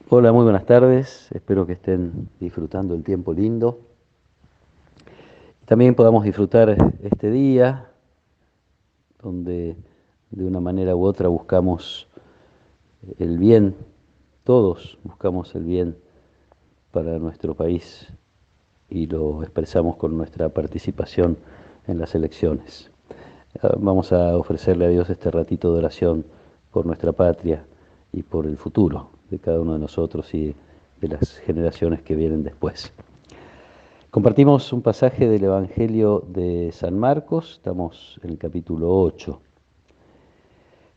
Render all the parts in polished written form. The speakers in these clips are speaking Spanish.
Hola, muy buenas tardes. Espero que estén disfrutando el tiempo lindo. También podamos disfrutar este día donde de una manera u otra buscamos el bien, todos buscamos el bien para nuestro país y lo expresamos con nuestra participación en las elecciones. Vamos a ofrecerle a Dios este ratito de oración por nuestra patria y por el futuro de cada uno de nosotros y de las generaciones que vienen después. Compartimos un pasaje del Evangelio de San Marcos, estamos en el capítulo 8.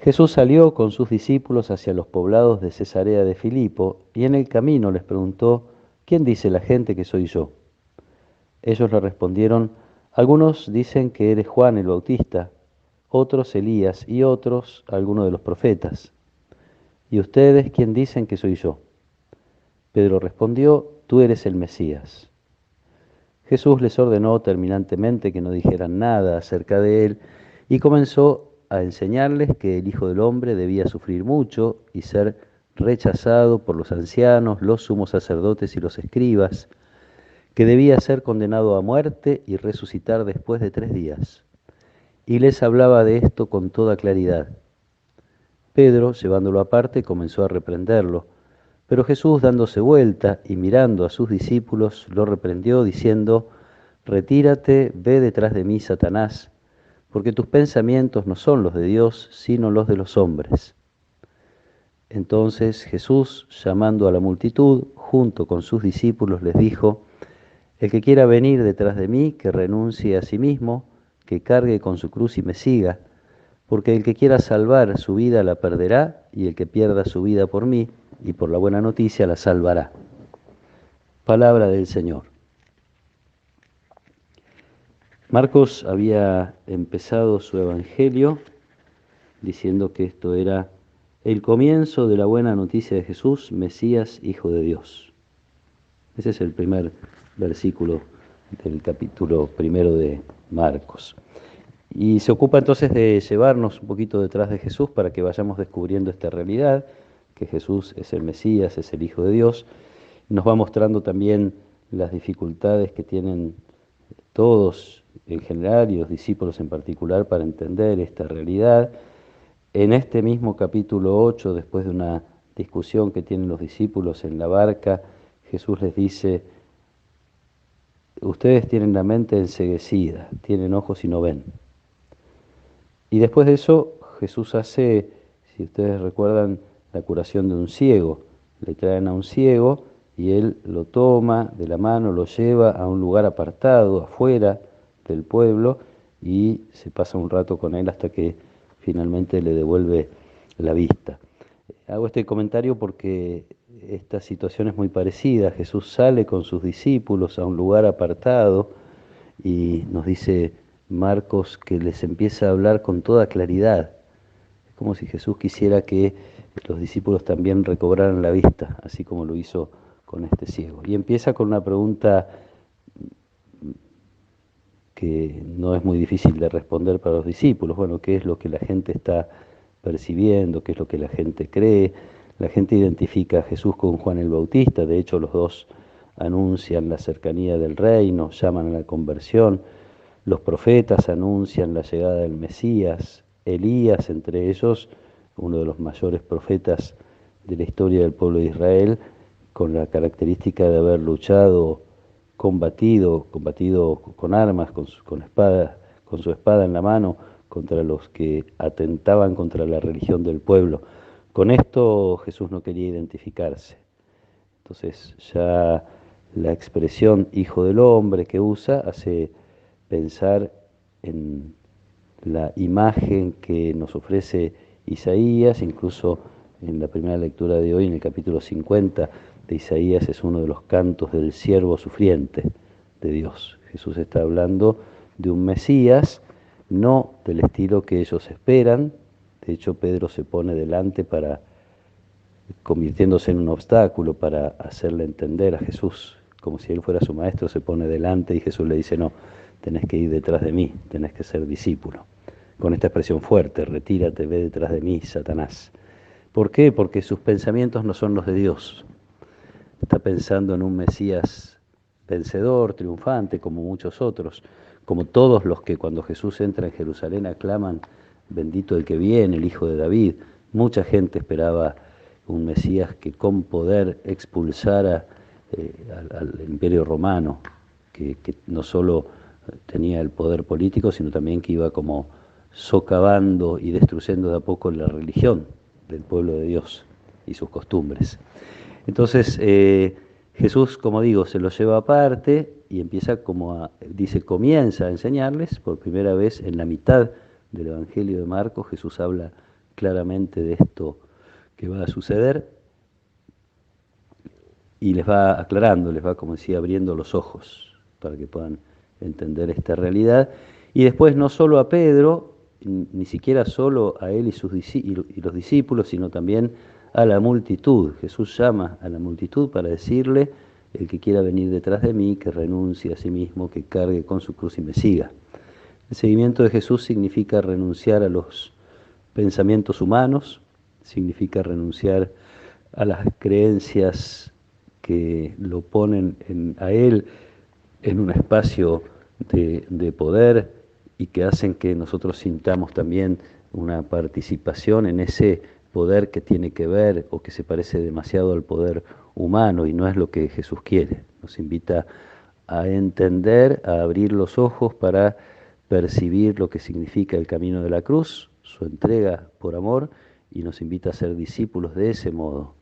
Jesús salió con sus discípulos hacia los poblados de Cesarea de Filipo y en el camino les preguntó, ¿quién dice la gente que soy yo? Ellos le respondieron, algunos dicen que eres Juan el Bautista, otros Elías y otros alguno de los profetas. ¿Y ustedes quién dicen que soy yo? Pedro respondió, tú eres el Mesías. Jesús les ordenó terminantemente que no dijeran nada acerca de él y comenzó a enseñarles que el Hijo del Hombre debía sufrir mucho y ser rechazado por los ancianos, los sumos sacerdotes y los escribas, que debía ser condenado a muerte y resucitar después de 3 días. Y les hablaba de esto con toda claridad. Pedro, llevándolo aparte, comenzó a reprenderlo, pero Jesús, dándose vuelta y mirando a sus discípulos, lo reprendió, diciendo, retírate, ve detrás de mí, Satanás, porque tus pensamientos no son los de Dios, sino los de los hombres. Entonces Jesús, llamando a la multitud, junto con sus discípulos, les dijo, el que quiera venir detrás de mí, que renuncie a sí mismo, que cargue con su cruz y me siga, porque el que quiera salvar su vida la perderá, y el que pierda su vida por mí y por la buena noticia la salvará. Palabra del Señor. Marcos había empezado su evangelio diciendo que esto era el comienzo de la buena noticia de Jesús, Mesías, Hijo de Dios. Ese es el primer versículo del capítulo primero de Marcos. Y se ocupa entonces de llevarnos un poquito detrás de Jesús para que vayamos descubriendo esta realidad, que Jesús es el Mesías, es el Hijo de Dios. Nos va mostrando también las dificultades que tienen todos en general y los discípulos en particular para entender esta realidad. En este mismo capítulo 8, después de una discusión que tienen los discípulos en la barca, Jesús les dice, ustedes tienen la mente enceguecida, tienen ojos y no ven. Y después de eso, Jesús hace, si ustedes recuerdan, la curación de un ciego. Le traen a un ciego y él lo toma de la mano, lo lleva a un lugar apartado, afuera del pueblo, y se pasa un rato con él hasta que finalmente le devuelve la vista. Hago este comentario porque esta situación es muy parecida. Jesús sale con sus discípulos a un lugar apartado y nos dice Marcos que les empieza a hablar con toda claridad. Es como si Jesús quisiera que los discípulos también recobraran la vista, así como lo hizo con este ciego. Y empieza con una pregunta que no es muy difícil de responder para los discípulos. Bueno, ¿qué es lo que la gente está percibiendo? ¿Qué es lo que la gente cree? La gente identifica a Jesús con Juan el Bautista, de hecho los dos anuncian la cercanía del reino, llaman a la conversión. Los profetas anuncian la llegada del Mesías, Elías entre ellos, uno de los mayores profetas de la historia del pueblo de Israel, con la característica de haber luchado, combatido con armas, con espada, con su espada en la mano, contra los que atentaban contra la religión del pueblo. Con esto Jesús no quería identificarse. Entonces ya la expresión hijo del hombre que usa hace pensar en la imagen que nos ofrece Isaías, incluso en la primera lectura de hoy, en el capítulo 50 de Isaías, es uno de los cantos del siervo sufriente de Dios. Jesús está hablando de un Mesías, no del estilo que ellos esperan. De hecho, Pedro se pone delante para convirtiéndose en un obstáculo para hacerle entender a Jesús, como si él fuera su maestro, se pone delante y Jesús le dice, no, tenés que ir detrás de mí, tenés que ser discípulo. Con esta expresión fuerte, retírate, ve detrás de mí, Satanás. ¿Por qué? Porque sus pensamientos no son los de Dios, está pensando en un Mesías vencedor, triunfante, como muchos otros, como todos los que cuando Jesús entra en Jerusalén aclaman, bendito el que viene, el Hijo de David. Mucha gente esperaba un Mesías que con poder expulsara al Imperio Romano, que no solo tenía el poder político, sino también que iba como socavando y destruyendo de a poco la religión del pueblo de Dios y sus costumbres. Entonces, Jesús, como digo, se lo lleva aparte y empieza dice, comienza a enseñarles por primera vez en la mitad del Evangelio de Marcos. Jesús habla claramente de esto que va a suceder y les va aclarando, les va, como decía, abriendo los ojos para que puedan entender esta realidad. Y después no solo a Pedro, ni siquiera solo a él y los discípulos, sino también a la multitud. Jesús llama a la multitud para decirle: el que quiera venir detrás de mí, que renuncie a sí mismo, que cargue con su cruz y me siga. El seguimiento de Jesús significa renunciar a los pensamientos humanos, significa renunciar a las creencias que lo ponen a Él en un espacio de poder y que hacen que nosotros sintamos también una participación en ese poder que tiene que ver o que se parece demasiado al poder humano y no es lo que Jesús quiere. Nos invita a entender, a abrir los ojos para percibir lo que significa el camino de la cruz, su entrega por amor, y nos invita a ser discípulos de ese modo,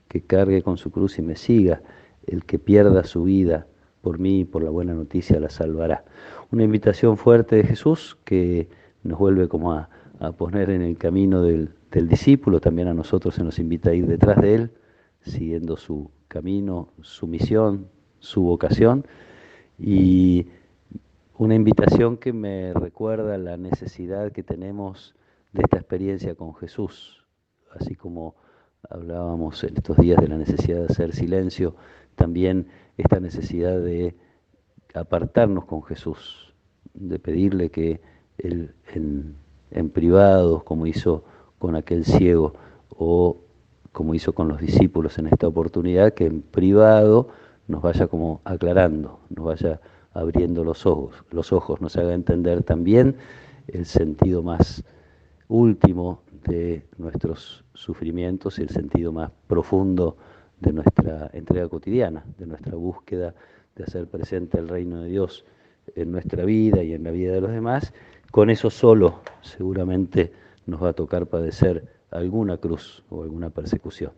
que cargue con su cruz y me siga. El que pierda su vida por mí y por la buena noticia la salvará. Una invitación fuerte de Jesús que nos vuelve como a poner en el camino del discípulo, también a nosotros se nos invita a ir detrás de él, siguiendo su camino, su misión, su vocación, y una invitación que me recuerda la necesidad que tenemos de esta experiencia con Jesús, así como hablábamos en estos días de la necesidad de hacer silencio, también esta necesidad de apartarnos con Jesús, de pedirle que Él en privado, como hizo con aquel ciego o como hizo con los discípulos en esta oportunidad, que en privado nos vaya como aclarando, nos vaya abriendo los ojos, nos haga entender también el sentido más último de nuestros sufrimientos y el sentido más profundo de nuestra entrega cotidiana, de nuestra búsqueda de hacer presente el reino de Dios en nuestra vida y en la vida de los demás. Con eso solo seguramente nos va a tocar padecer alguna cruz o alguna persecución.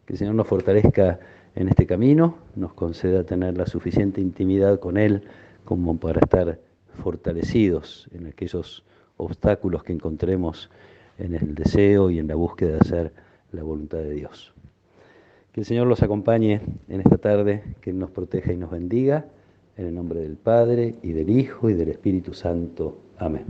Que el Señor nos fortalezca en este camino, nos conceda tener la suficiente intimidad con Él como para estar fortalecidos en aquellos obstáculos que encontremos en el deseo y en la búsqueda de hacer la voluntad de Dios. Que el Señor los acompañe en esta tarde, que nos proteja y nos bendiga, en el nombre del Padre, y del Hijo, y del Espíritu Santo. Amén.